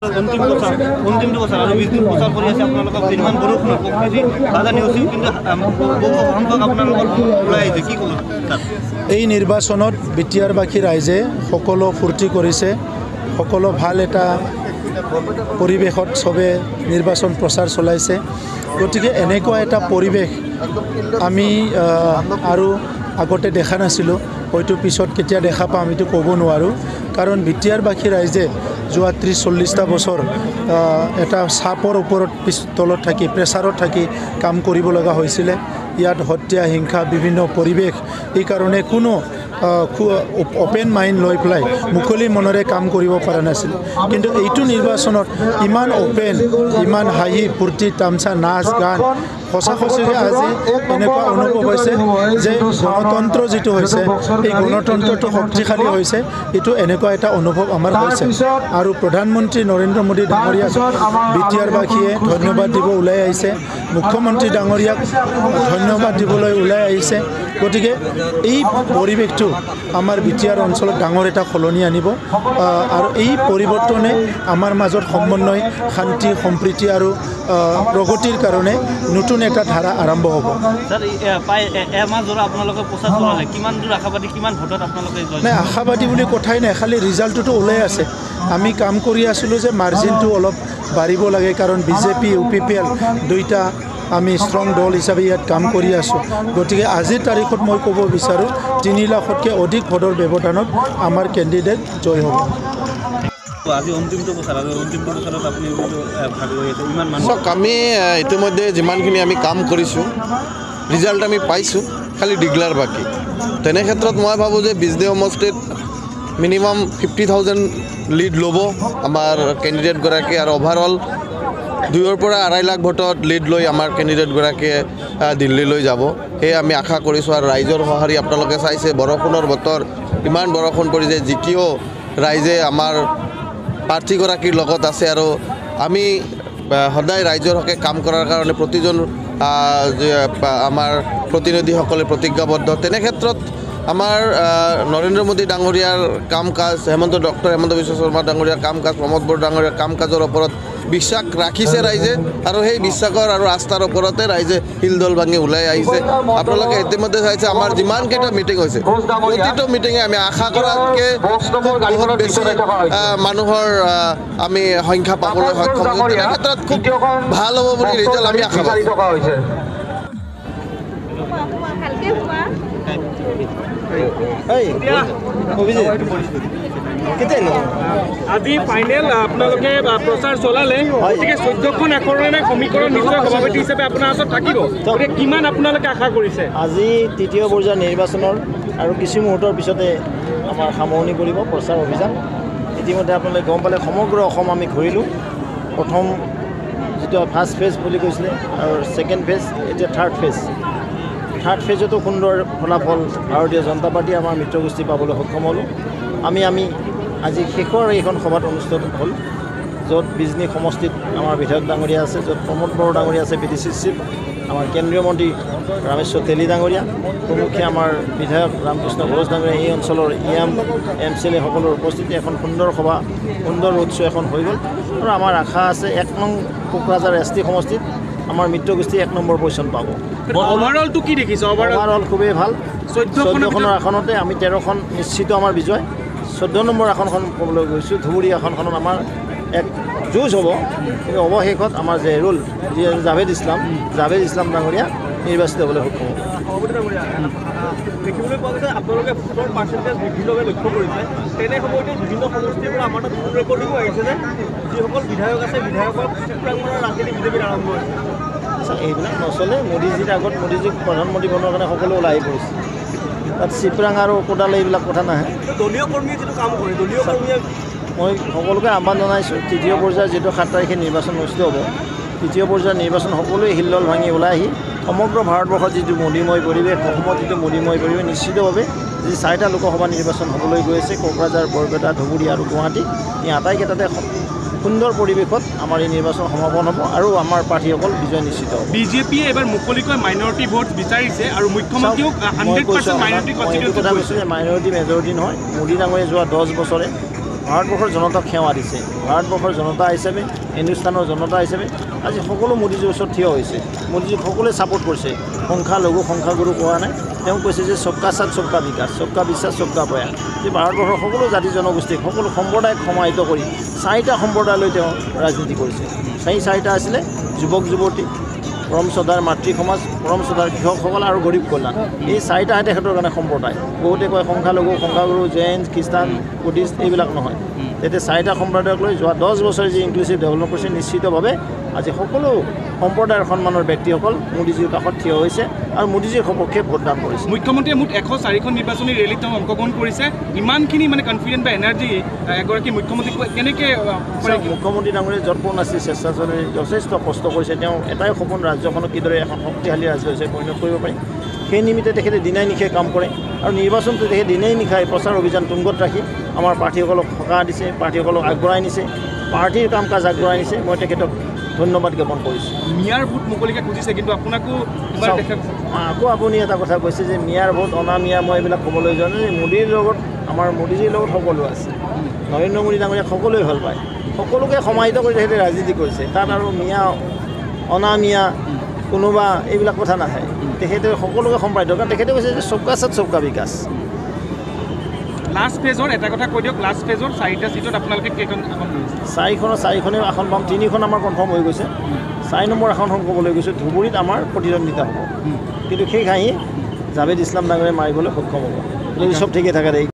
অন্তিমটো বছৰ আৰু 20 দিন প্ৰচাৰ কৰি আছে আপোনালোকক যিমান বৰষুণৰ প্ৰকৃতি বাধা নেওচিও কিন্তু বহু সংখ্যক আপোনালোকৰ ওলাই আহিছে কি ক'ব এই নিৰ্বাচনত বিটিয়াৰবাসী ৰাইজে সকলো ফূৰ্তি কৰিছে সকলো ভাল এটা পৰিৱেশত সবে নিৰ্বাচন প্ৰচাৰ চলাইছে গতিকে এনেকুৱা এটা পৰিৱেশ আমি আৰু আগতে দেখা নাছিলোঁ হয়তো পিছত কেতিয়া দেখা পাম এইটো ক'ব নোৱাৰোঁ কাৰণ বিটিয়াৰবাসী ৰাইজে যোৱা 30-40টা বছৰ এটা চাপৰ ওপৰত তলত থাকি প্ৰেছাৰত থাকি কাম কৰিব লগা হৈছিলে ইয়াত হত্যা হিংসা বিভিন্ন পৰিৱেশ এই কাৰণে কোনো ওপেন মাইণ্ড লৈ পেলাই মুকলি মনেৰে কাম কৰিব পৰা নাছিল কিন্তু এইটো নিৰ্বাচনত ইমান ওপেন ইমান হাঁহি ফূৰ্তি তামচা নাচ গান সঁচাকৈ আজি এনেকুৱা অনুভৱ হৈছে যে গণতন্ত্ৰ যিটো হৈছে এই গণতন্ত্ৰটো শক্তিশালী হৈছে এইটো এনেকুৱা এটা অনুভৱ আমাৰ হৈছে আৰু প্ৰধানমন্ত্ৰী নৰেন্দ্ৰ মোদী ডাঙৰীয়াক বিটিয়াৰবাসীয়ে ধন্যবাদ দিব ওলাই আহিছে মুখ্যমন্ত্ৰী ডাঙৰীয়াক ধন্যবাদ দিবলৈ ওলাই আহিছে গতিকে এই পৰিৱেশটো আমাৰ বিটিয়াৰ অঞ্চলত ডাঙৰ এটা সলনি আনিব আৰু এই পৰিৱৰ্তনে আমাৰ মাজত সমন্বয় শান্তি সম্প্ৰীতি আৰু প্ৰগতিৰ কাৰণে নতুন এটা ধাৰা আৰম্ভ হ'ব স্যাৰ এমাহ জোৰা আপোনালোকে প্ৰচাৰ চলালে কিমান দূৰ আশাবাদী কিমান ভোটত আপোনালোকে নাই আশাবাদী বুলি কথাই নাই খালি ৰিজাল্টটো ওলাই আছে আমি কাম কৰি আছিলোঁ যে মাৰ্জিনটো অলপ বাঢ়িব লাগে কাৰণ বিজেপি UPPL দুইটা আমি ষ্ট্ৰং দল হিচাপে ইয়াত কাম কৰি আছোঁ গতিকে আজিৰ তাৰিখত মই ক'ব বিচাৰোঁ 3 লাখতকৈ অধিক ভোটৰ ব্যৱধানত আমাৰ কেণ্ডিডেট জয় হ'ব আজি অন্তিমটো বছৰ আৰু অন্তিমটো বছৰত আপুনি ভাগ লৈ আছে ইমান মানুহ আমি ইতিমধ্যে যিমানখিনি আমি কাম কৰিছোঁ ৰিজাল্ট আমি পাইছোঁ খালি ডিক্লেয়াৰ বাকী তেনে ক্ষেত্ৰত মই ভাবোঁ যে বিজনী সমষ্টিত মিনিমাম 50,000 লিড ল'ব আমাৰ কেণ্ডিডেটগৰাকী আৰু অভাৰঅল 2 পৰা 2.5 লাখ ভোটত লিড লৈ আমাৰ কেণ্ডিডেটগৰাকীয়ে দিল্লীলৈ যাব সেয়ে আমি আশা কৰিছোঁ আৰু ৰাইজৰ সঁহাৰি আপোনালোকে চাইছে বৰষুণৰ বতৰ ইমান বৰষুণ পৰিছে যিকিও ৰাইজে আমাৰ প্ৰাৰ্থীগৰাকীৰ লগত আছে আৰু আমি সদায় ৰাইজৰ হকে কাম কৰাৰ কাৰণে প্ৰতিজন আমাৰ প্ৰতিনিধিসকলে প্ৰতিজ্ঞাবদ্ধ তেনে ক্ষেত্ৰত আমাৰ নৰেন্দ্ৰ মোদী ডাঙৰীয়াৰ কাম কাজ ডক্টৰ হেমন্ত বিশ্ব শৰ্মা ডাঙৰীয়াৰ কাম কাজ প্ৰমোদ বড়ো ডাঙৰীয়াৰ কাম কাজৰ ওপৰত বিশ্বাস ৰাখিছে ৰাইজে আৰু সেই বিশ্বাসৰ আৰু আস্থাৰ ওপৰতে ৰাইজে শিলদল ভাঙি ওলাই আহিছে আপোনালোকে ইতিমধ্যে চাইছে আমাৰ যিমানকেইটা মিটিং হৈছে প্ৰতিটো মিটিঙে আমি আশা কৰাতকৈ বহুত বেছি মানুহৰ আমি সংখ্যা পাবলৈ সক্ষম হৈছোঁ তেনে ক্ষেত্ৰত খুব ভাল হ'ব বুলি ৰিজাল্ট আমি আশা কৰোঁ আজি ফাইনেল আপোনালোকে প্ৰচাৰ চলালে গতিকে 14খন আখৰেৰে সমীকৰণ নিশ্চয় সভাপতি হিচাপে আপোনাৰ ওচৰত থাকিব গতিকে কিমান আপোনালোকে আশা কৰিছে আজি তৃতীয় পৰ্যায়ৰ নিৰ্বাচনৰ আৰু কিছু মুহূৰ্তৰ পিছতে আমাৰ সামৰণি পৰিব প্ৰচাৰ অভিযান ইতিমধ্যে আপোনালোকে গম পালে সমগ্ৰ অসম আমি ঘূৰিলোঁ প্ৰথম যিটো ফাৰ্ষ্ট ফেজ বুলি কৈছিলে আৰু ছেকেণ্ড ফেজ এতিয়া থাৰ্ড ফেজতো সুন্দৰ ফলাফল ভাৰতীয় জনতা পাৰ্টী আমাৰ মিত্ৰগোষ্ঠী পাবলৈ সক্ষম হ'লোঁ আমি আজি শেষৰ এইখন সভাত অনুষ্ঠিত হ'ল য'ত বিজনী সমষ্টিত আমাৰ বিধায়ক ডাঙৰীয়া আছে য'ত প্ৰমোদ বড়ো ডাঙৰীয়া আছে BDC চিফ আমাৰ কেন্দ্ৰীয় মন্ত্ৰী ৰামেশ্বৰ তেলী ডাঙৰীয়া প্ৰমুখ্যে আমাৰ বিধায়ক ৰামকৃষ্ণ ঘোষ ডাঙৰীয়া এই অঞ্চলৰ MCLA সকলৰ উপস্থিতি এখন সুন্দৰ সভা সুন্দৰ ৰোড শ্ব' এখন হৈ গ'ল আৰু আমাৰ আশা আছে 1 নং কোকৰাঝাৰ ST সমষ্টিত আমাৰ মিত্ৰগোষ্ঠী 1 নম্বৰ পজিশ্যন পাব অভাৰঅলটো কি দেখিছে অভাৰঅল খুবেই ভাল 14খনৰ আসনতে আমি 13খন নিশ্চিত আমাৰ বিজয় 14 নম্বৰ আসনখন ক'বলৈ গৈছোঁ ধুবুৰী আসনখনত আমাৰ এক যুঁজ হ'ব কিন্তু অৱশেষত আমাৰ জেৰুল জাভেদ ইছলাম ডাঙৰীয়া নিৰ্বাচিত হ'বলৈ সক্ষম হ'ব দেখিবলৈ পোৱা গৈছে আপোনালোকে ভোটৰ পাৰ্চেণ্টেজ বৃদ্ধিলৈকে লক্ষ্য কৰিছে তেনে সময়তে বিভিন্ন সমষ্টিৰ পৰা আমাৰ তাত ভোট ৰেকৰ্ডিঙো আহিছে যে যিসকল বিধায়ক আছে বিধায়কৰ প্ৰাংগণৰ ৰাজনীতি বিজেপিৰ আৰম্ভ হৈছে এইবিলাক নচলে মোদীজীৰ আগত মোদীজীক প্ৰধানমন্ত্ৰী বনোৱাৰ কাৰণে সকলো ওলাই পৰিছে তাত চিপৰাং আৰু কোদাল এইবিলাক কথা নাহে দলীয় কৰ্মীয়ে যিটো কাম কৰে দলীয় কৰ্মীয়ে মই সকলোকে আহ্বান জনাইছোঁ তৃতীয় পৰ্যায়ৰ যিটো 7 তাৰিখে নিৰ্বাচন অনুষ্ঠিত হ'ব তৃতীয় পৰ্যায়ৰ নিৰ্বাচন সকলোৱে শিলদল ভাঙি ওলাই আহি সমগ্ৰ ভাৰতবৰ্ষত যিটো মদীময় পৰিৱেশ অসমত যিটো মদীময় পৰিৱেশ নিশ্চিতভাৱে যি 4টা লোকসভা নিৰ্বাচন হ'বলৈ গৈ আছে কোকৰাঝাৰ বৰপেটা ধুবুৰী আৰু গুৱাহাটী এই আটাইকেইটাতে সুন্দৰ পৰিৱেশত আমাৰ এই নিৰ্বাচন সমাপন হ'ব আৰু আমাৰ প্ৰাৰ্থীসকল বিজয় নিশ্চিত হ'ব বিজেপিয়ে এবাৰ মুকলিকৈ মাইনৰিটি ভোট বিচাৰিছে আৰু মুখ্যমন্ত্ৰীক 100% মাইনৰিটি কনষ্টিটিউট কথা কৈছোঁ যে মাইনৰিটি মেজৰিটি নহয় মোদী ডাঙৰীয়ে যোৱা 10 বছৰে ভাৰতবৰ্ষৰ জনতাক সেৱা দিছে ভাৰতবৰ্ষৰ জনতা হিচাপে হিন্দুস্তানৰ জনতা হিচাপে আজি সকলো মোদীজীৰ ওচৰত থিয় হৈছে মোদীজীক সকলোৱে ছাপোৰ্ট কৰিছে সংখ্যালঘু সংখ্যাগুৰু কোৱা নাই তেওঁ কৈছে যে সবকা সাথ সবকা বিকাশ সবকা বিশ্বাস সবকা প্ৰয়াস যে ভাৰতবৰ্ষৰ সকলো জাতি জনগোষ্ঠীক সকলো সম্প্ৰদায়ক সমাহিত কৰি 4টা সম্প্ৰদায়লৈ তেওঁ ৰাজনীতি কৰিছে সেই 4টা আছিলে যুৱক যুৱতী পৰম শ্ৰদ্ধাৰ মাতৃ সমাজ পৰম শ্ৰদ্ধাৰ কৃষকসকল আৰু গৰীব কল্যাণ এই 4টাহে তেখেতৰ কাৰণে সম্প্ৰদায় বহুতে কয় সংখ্যালঘু সংখ্যাগুৰু জৈন খ্ৰীষ্টান বুদ্ধিষ্ট এইবিলাক নহয় তেতিয়া 4টা সম্প্ৰদায়ক লৈ যোৱা 10 বছৰ যি ইনক্লুচিভ ডেভেলপমেণ্ট কৰিছে নিশ্চিতভাৱে আজি সকলো সম্প্ৰদায়ৰ সন্মানৰ ব্যক্তিসকল মোদীজীৰ কাষত থিয় হৈছে আৰু মোদীজীৰ সপক্ষে ভোটদান কৰিছে মুখ্যমন্ত্ৰীয়ে মুঠ 104খন নিৰ্বাচনী ৰেলীত তেওঁ অংশগ্ৰহণ কৰিছে ইমানখিনি মানে কনফিডেণ্ট বা এনাৰ্জি এগৰাকী মুখ্যমন্ত্ৰীক কেনেকৈ মুখ্যমন্ত্ৰী ডাঙৰীয়ে যৎপৰ নাছিল চেষ্টা চলাই যথেষ্ট কষ্ট কৰিছে তেওঁ এটাই সপোন ৰাজ্যখনক কিদৰে এখন শক্তিশালী ৰাজ্য হিচাপে পৰিণত কৰিব পাৰি সেই নিমিত্তে তেখেতে দিনাই নিশাই কাম কৰে আৰু নিৰ্বাচনটো তেখেতে দিনাই নিশাই প্ৰচাৰ অভিযান তুংগত ৰাখি আমাৰ প্ৰাৰ্থীসকলক সকাহ দিছে প্ৰাৰ্থীসকলক আগবঢ়াই নিছে পাৰ্টীৰ কাম কাজ আগবঢ়াই নিছে মই তেখেতক ধন্যবাদ জ্ঞাপন কৰিছোঁ মিয়াৰ ভোট মুকলিকৈ খুজিছে কিন্তু আপোনাকো আকৌ আপুনি এটা কথা কৈছে যে মিয়াৰ ভোট অনামিয়া মই এইবিলাক ক'বলৈ যোৱা নাই মোদীৰ লগত আমাৰ মোদীজীৰ লগত সকলো আছে নৰেন্দ্ৰ মোদী ডাঙৰীয়াক সকলোৱে ভাল পায় সকলোকে সমাহিত কৰি তেখেতে ৰাজনীতি কৰিছে তাত আৰু মিয়া অনামিয়া কোনোবা এইবিলাক কথা নাহে তেখেতে সকলোকে সম্পাদিত কাৰণ তেখেতে কৈছে যে সবকা সাথ সবকা বিকাশ লাষ্ট ফেজৰ এটা কথা কৈ দিয়ক লাষ্ট ফেজৰ 4টা সিটত আপোনালোকে কেইখন আসন লৈছে 4খনে আসন পাম 3খন আমাৰ কনফাৰ্ম হৈ গৈছে 4 নম্বৰ আসনখন ক'বলৈ গৈছোঁ ধুবুৰীত আমাৰ প্ৰতিদ্বন্দ্বিতা হ'ব কিন্তু সেই ঘাঁহি জাভেদ ইছলাম ডাঙৰীয়াই মাৰিবলৈ সক্ষম হ'ব যদি চব ঠিকে থাকে